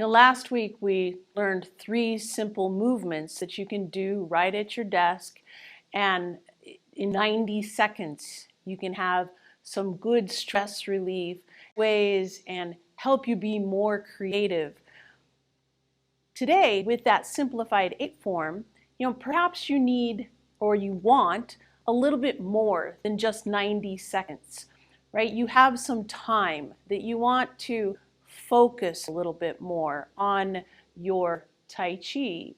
Last week we learned 3 simple movements that you can do right at your desk, and in 90 seconds you can have some good stress relief ways and help you be more creative. Today, with that Simplified 8 form, perhaps you need or you want a little bit more than just 90 seconds, right? You have some time that you want to focus a little bit more on your Tai Chi, a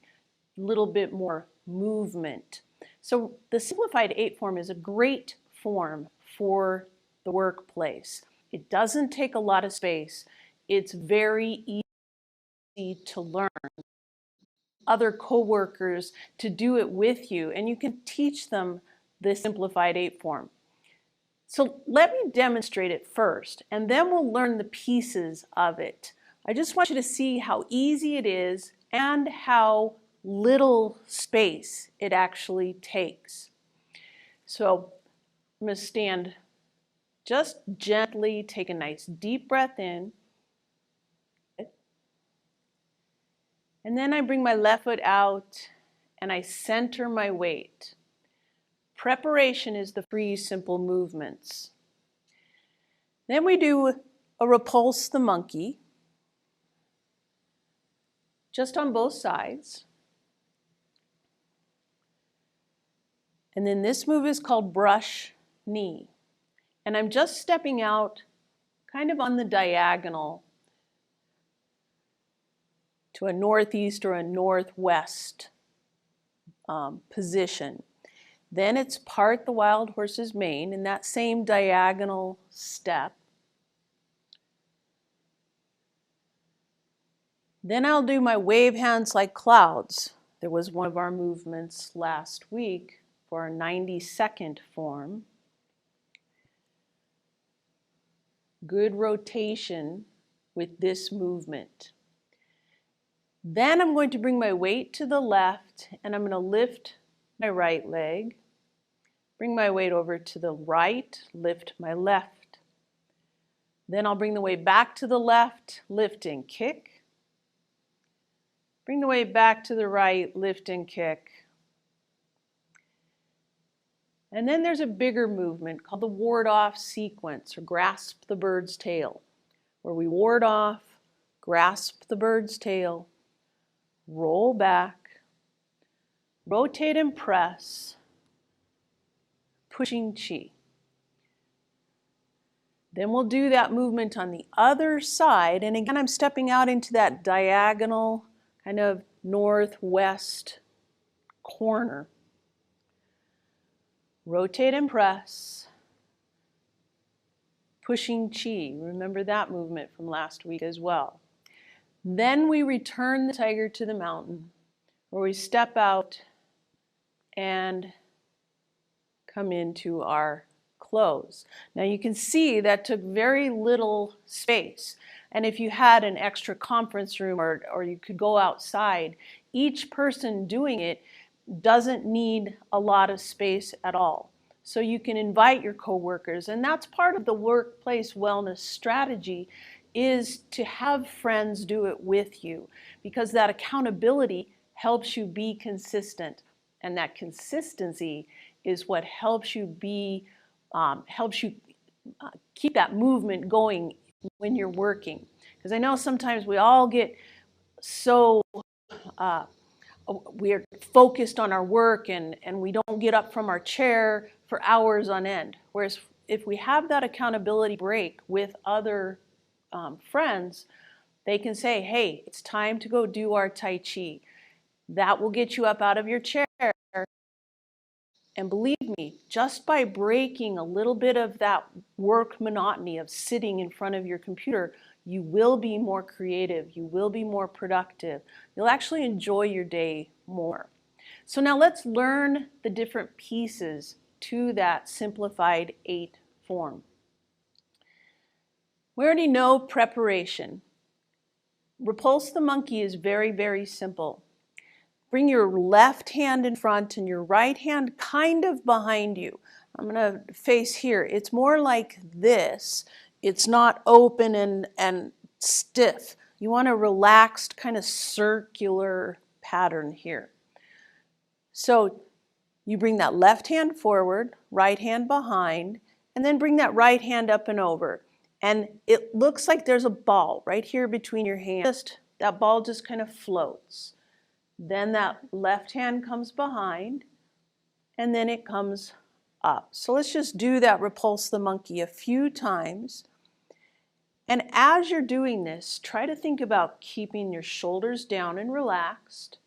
little bit more movement. So the Simplified 8 form is a great form for the workplace. It doesn't take a lot of space. It's very easy to learn. Other coworkers to do it with you, and you can teach them the Simplified 8 form. So let me demonstrate it first, and then we'll learn the pieces of it. I just want you to see how easy it is and how little space it actually takes. So I'm going to stand, just gently take a nice deep breath in. And then I bring my left foot out and I center my weight. Preparation is the 3 simple movements. Then we do a Repulse the Monkey, just on both sides. And then this move is called brush knee. And I'm just stepping out kind of on the diagonal to a northeast or a northwest position. Then it's part the wild horse's mane in that same diagonal step. Then I'll do my wave hands like clouds. There was one of our movements last week for our 90-second form. Good rotation with this movement. Then I'm going to bring my weight to the left and I'm going to lift my right leg. Bring my weight over to the right, lift my left. Then I'll bring the weight back to the left, lift and kick. Bring the weight back to the right, lift and kick. And then there's a bigger movement called the ward off sequence, or grasp the bird's tail, where we ward off, grasp the bird's tail, roll back, rotate and press, pushing chi. Then we'll do that movement on the other side, and again I'm stepping out into that diagonal kind of northwest corner. Rotate and press, pushing chi. Remember that movement from last week as well. Then we return the tiger to the mountain, where we step out and come into our close. Now you can see that took very little space. And if you had an extra conference room or you could go outside, each person doing it doesn't need a lot of space at all. So you can invite your coworkers, and that's part of the workplace wellness strategy, is to have friends do it with you, because that accountability helps you be consistent, and that consistency is what helps you keep that movement going when you're working. Because I know sometimes we all get so we're focused on our work and we don't get up from our chair for hours on end. Whereas if we have that accountability break with other friends, they can say, hey, it's time to go do our Tai Chi. That will get you up out of your chair. And believe me, just by breaking a little bit of that work monotony of sitting in front of your computer, you will be more creative, you will be more productive. You'll actually enjoy your day more. So now let's learn the different pieces to that Simplified 8 form. We already know preparation. Repulse the Monkey is very, very simple. Bring your left hand in front and your right hand kind of behind you. I'm going to face here. It's more like this. It's not open and stiff. You want a relaxed kind of circular pattern here. So you bring that left hand forward, right hand behind, and then bring that right hand up and over. And it looks like there's a ball right here between your hands. That ball just kind of floats. Then that left hand comes behind, and then it comes up. So let's just do that Repulse the Monkey a few times. And as you're doing this, try to think about keeping your shoulders down and relaxed.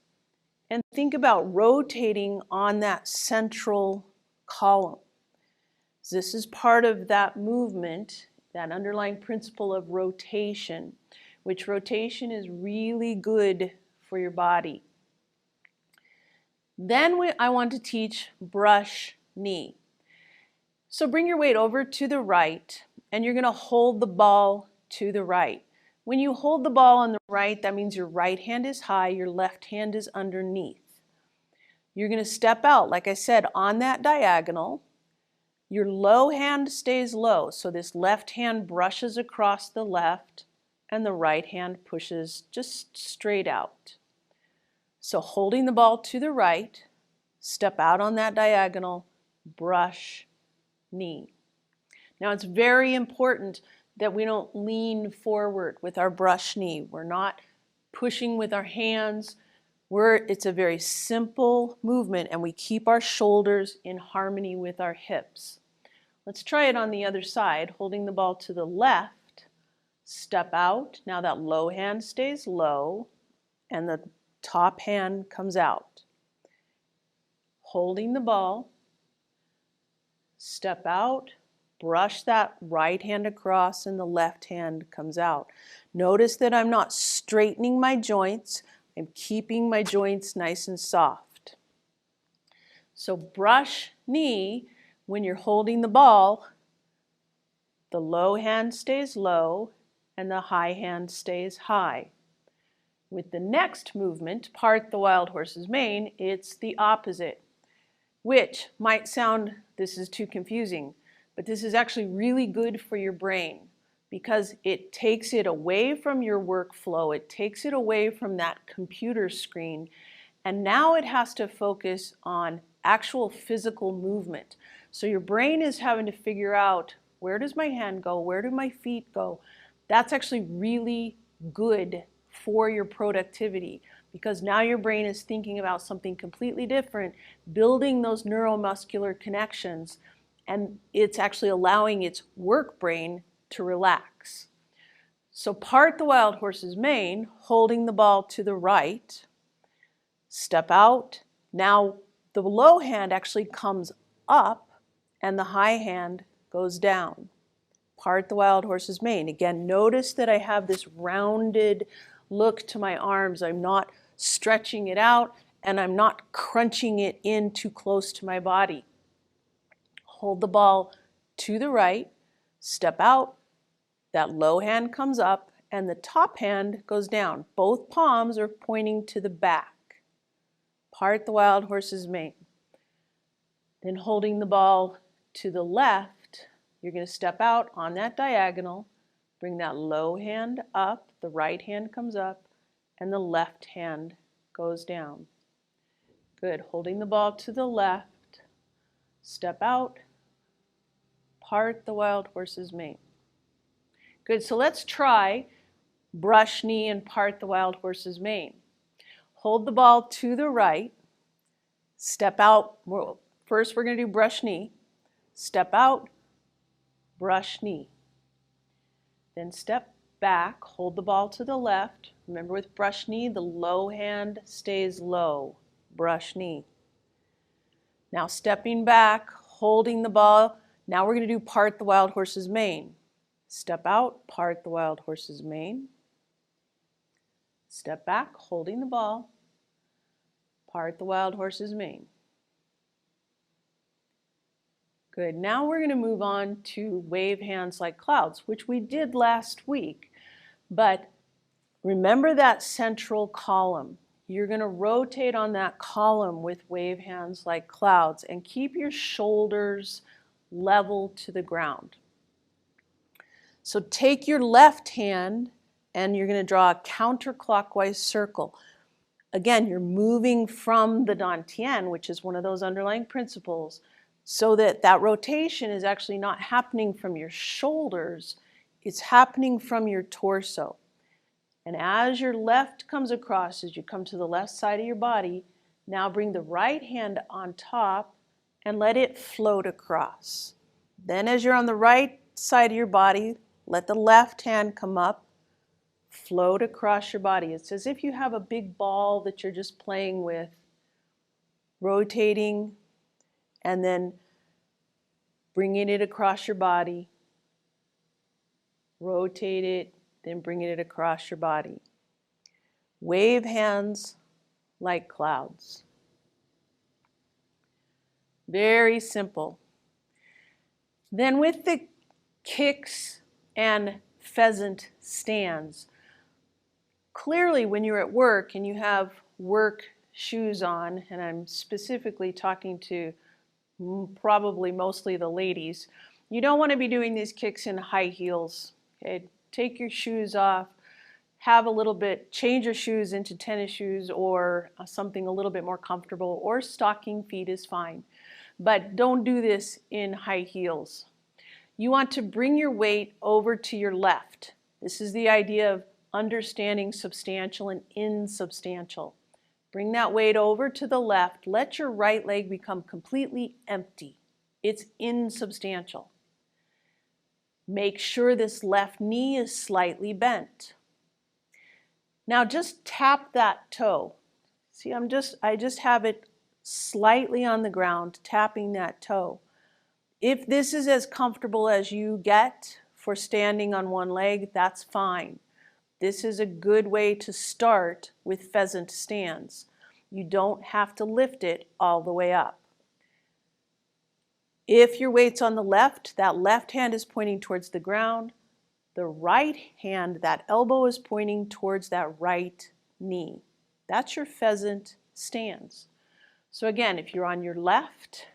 And think about rotating on that central column. This is part of that movement, that underlying principle of rotation, which rotation is really good for your body. Then I want to teach brush knee. So bring your weight over to the right, and you're going to hold the ball to the right. When you hold the ball on the right, that means your right hand is high, your left hand is underneath. You're going to step out, like I said, on that diagonal. Your low hand stays low, so this left hand brushes across the left, and the right hand pushes just straight out. So holding the ball to the right, step out on that diagonal, brush, knee. Now it's very important that we don't lean forward with our brush knee. We're not pushing with our hands. It's a very simple movement, and we keep our shoulders in harmony with our hips. Let's try it on the other side, holding the ball to the left, step out. Now that low hand stays low, and the top hand comes out. Holding the ball, step out, brush that right hand across, and the left hand comes out. Notice that I'm not straightening my joints. I'm keeping my joints nice and soft. So brush knee, when you're holding the ball, the low hand stays low and the high hand stays high. With the next movement, part the wild horse's mane, it's the opposite, which might sound, this is too confusing, but this is actually really good for your brain because it takes it away from your workflow, it takes it away from that computer screen, and now it has to focus on actual physical movement. So your brain is having to figure out, where does my hand go? Where do my feet go? That's actually really good for your productivity because now your brain is thinking about something completely different, building those neuromuscular connections, and it's actually allowing its work brain to relax. So part the wild horse's mane, holding the ball to the right, step out. Now the low hand actually comes up and the high hand goes down. Part the wild horse's mane. Again, notice that I have this rounded look to my arms. I'm not stretching it out and I'm not crunching it in too close to my body. Hold the ball to the right, step out, that low hand comes up and the top hand goes down. Both palms are pointing to the back. Part the wild horse's mane. Then holding the ball to the left, you're going to step out on that diagonal, bring that low hand up, the right hand comes up, and the left hand goes down. Good. Holding the ball to the left, step out, part the wild horse's mane. Good. So let's try brush knee and part the wild horse's mane. Hold the ball to the right, step out. First we're going to do brush knee, step out, brush knee. Then step back, hold the ball to the left. Remember with brush knee, the low hand stays low, brush knee. Now stepping back, holding the ball. Now we're going to do part the wild horse's mane. Step out, part the wild horse's mane. Step back, holding the ball, part the wild horse's mane. Good. Now we're going to move on to wave hands like clouds, which we did last week. But remember that central column. You're going to rotate on that column with wave hands like clouds and keep your shoulders level to the ground. So take your left hand and you're going to draw a counterclockwise circle. Again, you're moving from the dantian, which is one of those underlying principles, so that that rotation is actually not happening from your shoulders, it's happening from your torso. And as your left comes across, as you come to the left side of your body, now bring the right hand on top and let it float across. Then as you're on the right side of your body, let the left hand come up, float across your body. It's as if you have a big ball that you're just playing with, rotating and then bringing it across your body. Rotate it, then bringing it across your body. Wave hands like clouds. Very simple. Then with the kicks and pheasant stands, clearly when you're at work and you have work shoes on, and I'm specifically talking to probably mostly the ladies, you don't want to be doing these kicks in high heels. Okay? Take your shoes off, have a little bit, change your shoes into tennis shoes or something a little bit more comfortable, or stocking feet is fine. But don't do this in high heels. You want to bring your weight over to your left. This is the idea of understanding substantial and insubstantial. Bring that weight over to the left. Let your right leg become completely empty. It's insubstantial. Make sure this left knee is slightly bent. Now just tap that toe. See, I just have it slightly on the ground, tapping that toe. If this is as comfortable as you get for standing on one leg, that's fine. This is a good way to start with pheasant stands. You don't have to lift it all the way up. If your weight's on the left, that left hand is pointing towards the ground. The right hand, that elbow is pointing towards that right knee. That's your pheasant stands. So again, if you're on your left,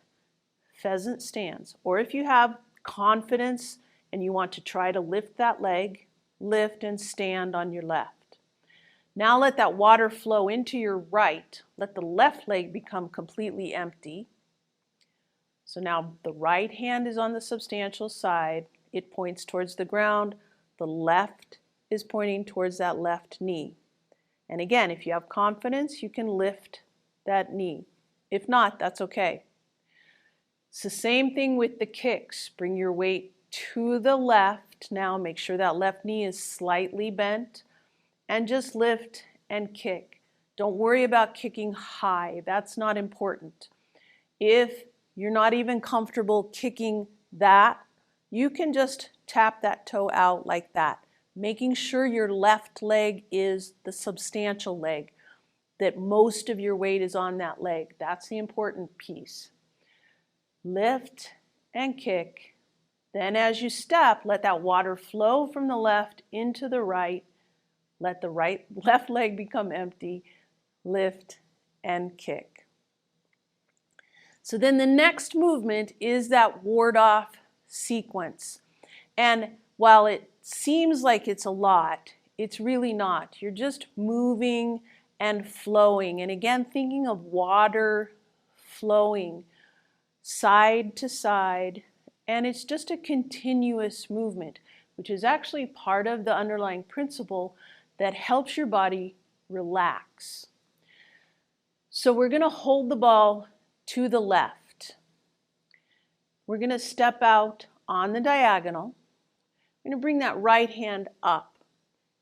pheasant stands. Or if you have confidence and you want to try to lift that leg, lift and stand on your left. Now let that water flow into your right. Let the left leg become completely empty. So now the right hand is on the substantial side. It points towards the ground. The left is pointing towards that left knee. And again, if you have confidence, you can lift that knee. If not, that's okay. It's the same thing with the kicks. Bring your weight to the left. Now make sure that left knee is slightly bent and just lift and kick. Don't worry about kicking high. That's not important. If you're not even comfortable kicking that, you can just tap that toe out like that, making sure your left leg is the substantial leg, that most of your weight is on that leg. That's the important piece. Lift and kick. Then as you step, let that water flow from the left into the right. Let the left leg become empty. Lift and kick. So then the next movement is that ward-off sequence. And while it seems like it's a lot, it's really not. You're just moving and flowing. And again, thinking of water flowing side to side. And it's just a continuous movement, which is actually part of the underlying principle that helps your body relax. So we're going to hold the ball to the left. We're going to step out on the diagonal. We're going to bring that right hand up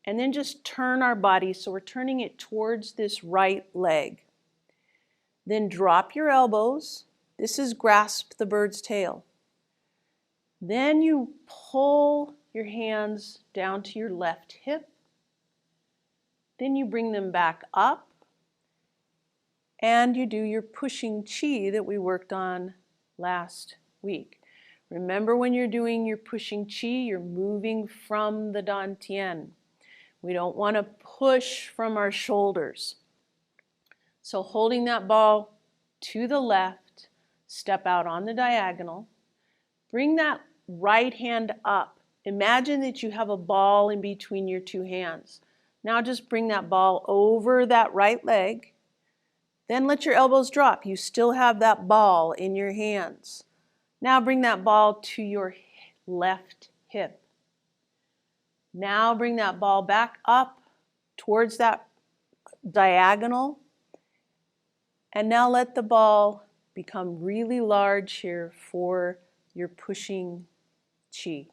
and then just turn our body so we're turning it towards this right leg. Then drop your elbows. This is grasp the bird's tail. Then you pull your hands down to your left hip. Then you bring them back up and you do your pushing chi that we worked on last week. Remember, when you're doing your pushing chi, you're moving from the dantian. We don't want to push from our shoulders. So holding that ball to the left, step out on the diagonal, bring that right hand up Imagine that you have a ball in between your two hands. Now just bring that ball over that right leg. Then let your elbows drop. You still have that ball in your hands. Now bring that ball to your left hip. Now bring that ball back up towards that diagonal. And now let the ball become really large here for your pushing chi.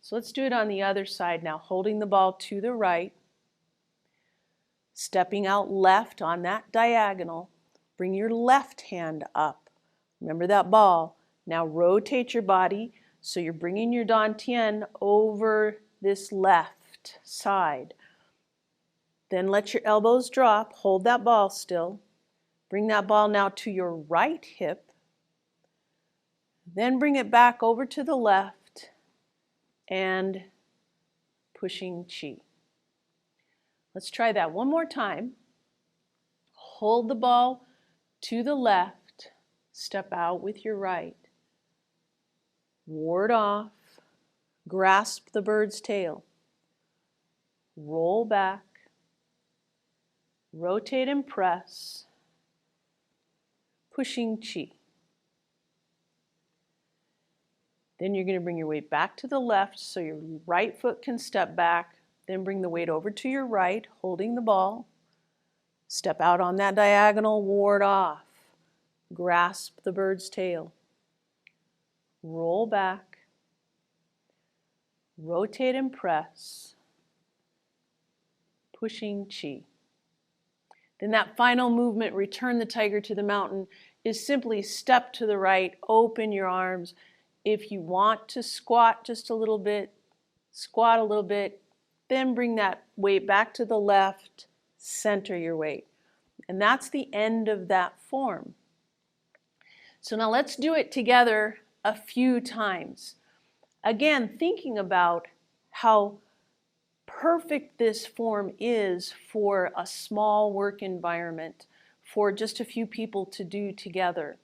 So let's do it on the other side now, holding the ball to the right, stepping out left on that diagonal. Bring your left hand up. Remember that ball. Now rotate your body so you're bringing your dantian over this left side. Then let your elbows drop. Hold that ball still. Bring that ball now to your right hip. Then bring it back over to the left and pushing chi. Let's try that one more time. Hold the ball to the left. Step out with your right. Ward off. Grasp the bird's tail. Roll back. Rotate and press. Pushing chi. Then you're going to bring your weight back to the left so your right foot can step back. Then bring the weight over to your right, holding the ball. Step out on that diagonal, ward off. Grasp the bird's tail. Roll back. Rotate and press. Pushing chi. Then that final movement, return the tiger to the mountain, is simply step to the right, open your arms. If you want to squat just a little bit, squat a little bit, then bring that weight back to the left, center your weight. And that's the end of that form. So now let's do it together a few times. Again, thinking about how perfect this form is for a small work environment, for just a few people to do together.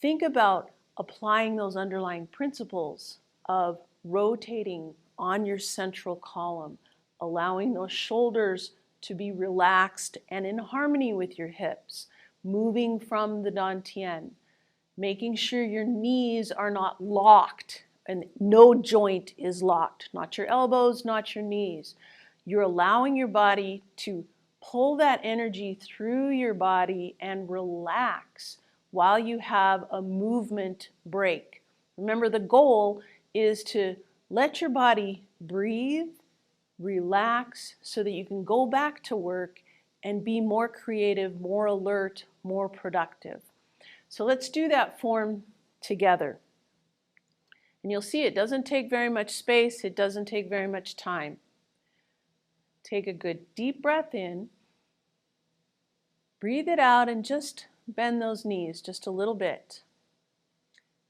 Think about applying those underlying principles of rotating on your central column, allowing those shoulders to be relaxed and in harmony with your hips, moving from the dantian, making sure your knees are not locked and no joint is locked, not your elbows, not your knees. You're allowing your body to pull that energy through your body and relax while you have a movement break. Remember, the goal is to let your body breathe, relax, so that you can go back to work and be more creative, more alert, more productive. So let's do that form together. And you'll see it doesn't take very much space, it doesn't take very much time. Take a good deep breath in, breathe it out, and just bend those knees just a little bit.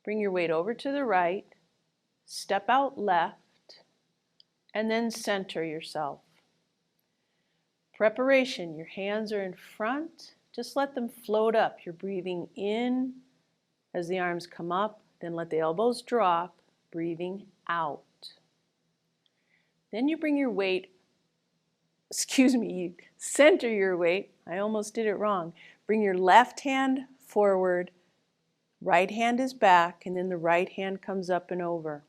Bring your weight over to the right, step out left, and then center yourself. Preparation, your hands are in front, just let them float up. You're breathing in as the arms come up, then let the elbows drop, breathing out. Then you bring your weight, you center your weight. I almost did it wrong. Bring your left hand forward, right hand is back, and then the right hand comes up and over.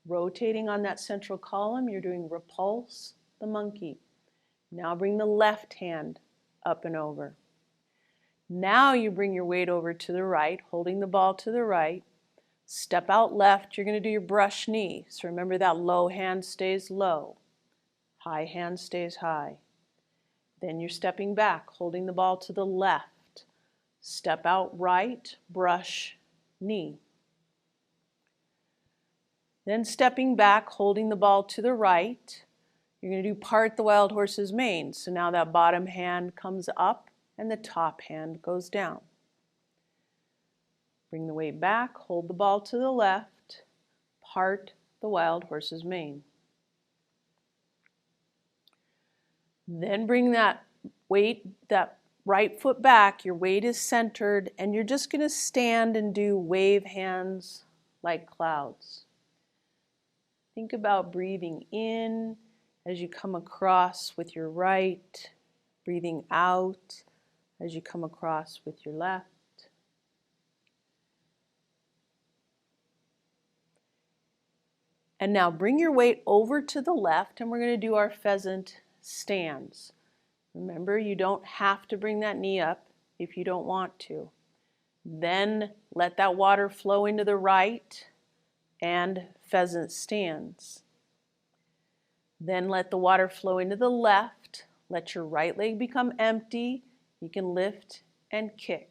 Rotating on that central column, you're doing Repulse the Monkey. Now bring the left hand up and over. Now you bring your weight over to the right, holding the ball to the right. Step out left, you're going to do your brush knee. So remember that low hand stays low, high hand stays high. Then you're stepping back, holding the ball to the left. Step out right, brush knee. Then stepping back, holding the ball to the right. You're going to do part the wild horse's mane. So now that bottom hand comes up and the top hand goes down. Bring the weight back, hold the ball to the left, part the wild horse's mane. Then bring that weight, that right foot back, your weight is centered, and you're just going to stand and do wave hands like clouds. Think about breathing in as you come across with your right, breathing out as you come across with your left. And now bring your weight over to the left, and we're going to do our pheasant stands. Remember, you don't have to bring that knee up if you don't want to. Then let that water flow into the right and pheasant stands. Then let the water flow into the left. Let your right leg become empty. You can lift and kick.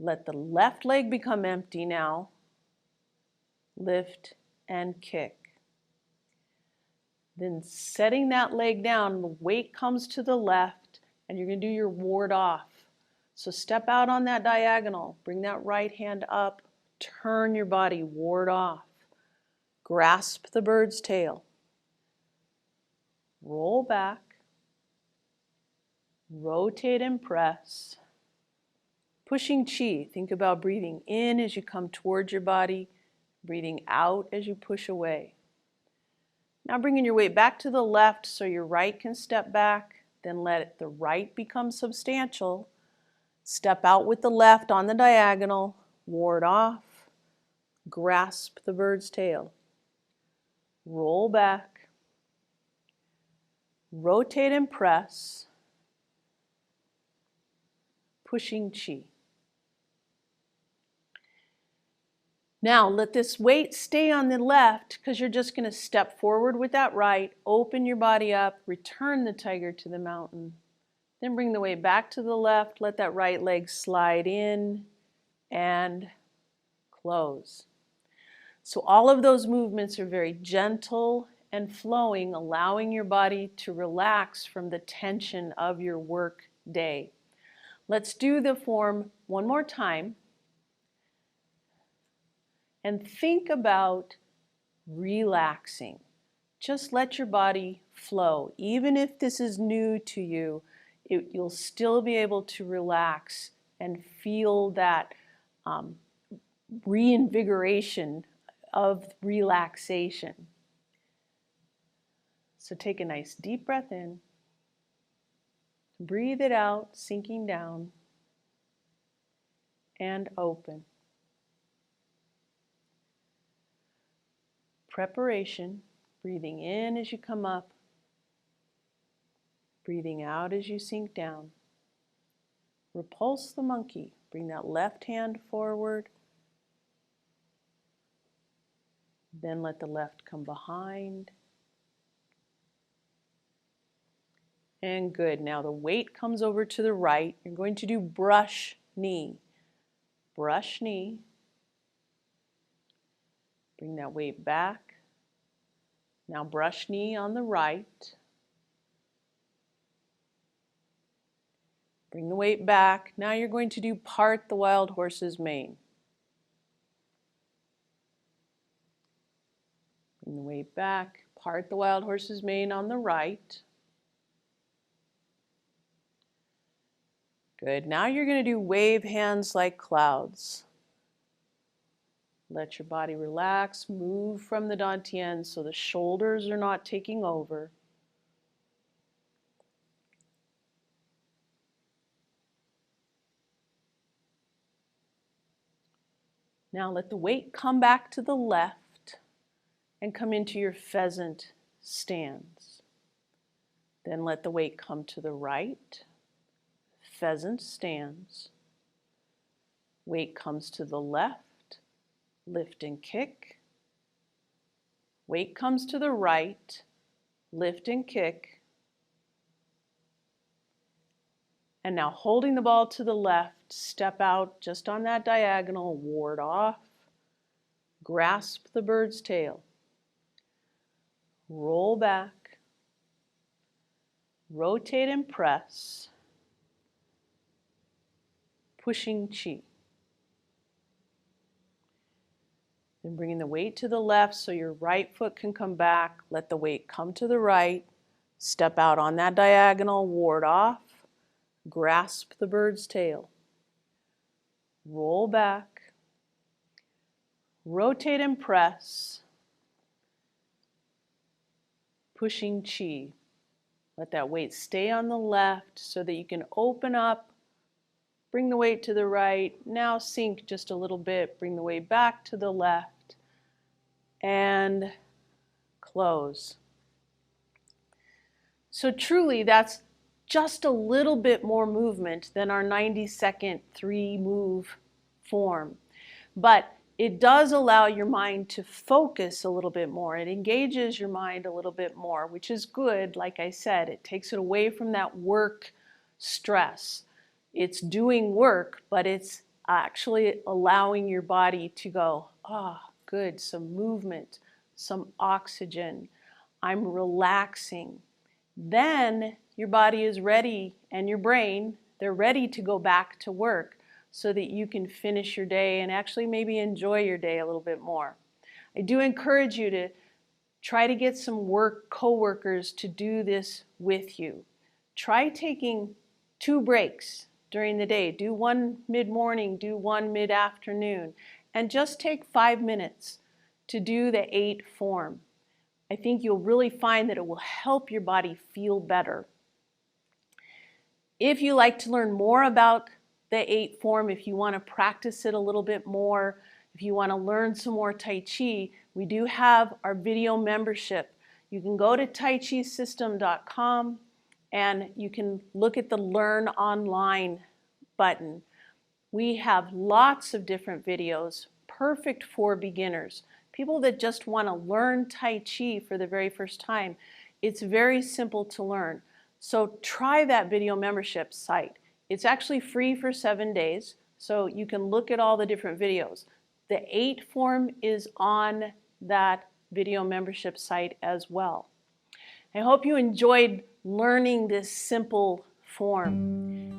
Let the left leg become empty now. Lift and kick. Then setting that leg down, the weight comes to the left, and you're going to do your ward off. So step out on that diagonal, bring that right hand up, turn your body, ward off. Grasp the bird's tail. Roll back. Rotate and press. Pushing chi. Think about breathing in as you come towards your body, breathing out as you push away. Now bringing your weight back to the left so your right can step back, then let the right become substantial. Step out with the left on the diagonal, ward off, grasp the bird's tail. Roll back, rotate and press, pushing chi. Now let this weight stay on the left because you're just going to step forward with that right, open your body up, return the tiger to the mountain. Then bring the weight back to the left, let that right leg slide in and close. So all of those movements are very gentle and flowing, allowing your body to relax from the tension of your work day. Let's do the form one more time. And think about relaxing. Just let your body flow. Even if this is new to you, you'll still be able to relax and feel that reinvigoration of relaxation. So take a nice deep breath in. Breathe it out, sinking down, and open. Preparation, breathing in as you come up, breathing out as you sink down. Repulse the monkey. Bring that left hand forward. Then let the left come behind. And good. Now the weight comes over to the right. You're going to do brush knee. Brush knee. Bring that weight back. Now brush knee on the right. Bring the weight back. Now you're going to do part the wild horse's mane. Bring the weight back. Part the wild horse's mane on the right. Good. Now you're going to do wave hands like clouds. Let your body relax. Move from the dantian so the shoulders are not taking over. Now let the weight come back to the left and come into your pheasant stands. Then let the weight come to the right. Pheasant stands. Weight comes to the left. Lift and kick. Weight comes to the right. Lift and kick. And now holding the ball to the left, step out just on that diagonal, ward off. Grasp the bird's tail. Roll back. Rotate and press. Pushing chi. Then bringing the weight to the left so your right foot can come back. Let the weight come to the right. Step out on that diagonal, ward off. Grasp the bird's tail. Roll back. rotate and press, pushing chi. Let that weight stay on the left so that you can open up, bring the weight to the right, now sink just a little bit, bring the weight back to the left, and close. So truly, that's just a little bit more movement than our 90-second 3-move form. But it does allow your mind to focus a little bit more. It engages your mind a little bit more, which is good. Like I said, it takes it away from that work stress. It's doing work, but it's actually allowing your body to go, ah, good, some movement, some oxygen. I'm relaxing. Then your body is ready, and your brain, they're ready to go back to work so that you can finish your day and actually maybe enjoy your day a little bit more. I do encourage you to try to get some co-workers to do this with you. Try taking 2 breaks during the day. Do one mid-morning, do one mid-afternoon, and just take 5 minutes to do the 8 form. I think you'll really find that it will help your body feel better. If you like to learn more about the 8 form, if you want to practice it a little bit more, if you want to learn some more Tai Chi, we do have our video membership. You can go to taichisystem.com and you can look at the Learn Online button. We have lots of different videos, perfect for beginners. People that just want to learn Tai Chi for the very first time. It's very simple to learn. So try that video membership site. It's actually free for 7 days, so you can look at all the different videos. The 8 form is on that video membership site as well. I hope you enjoyed learning this simple form.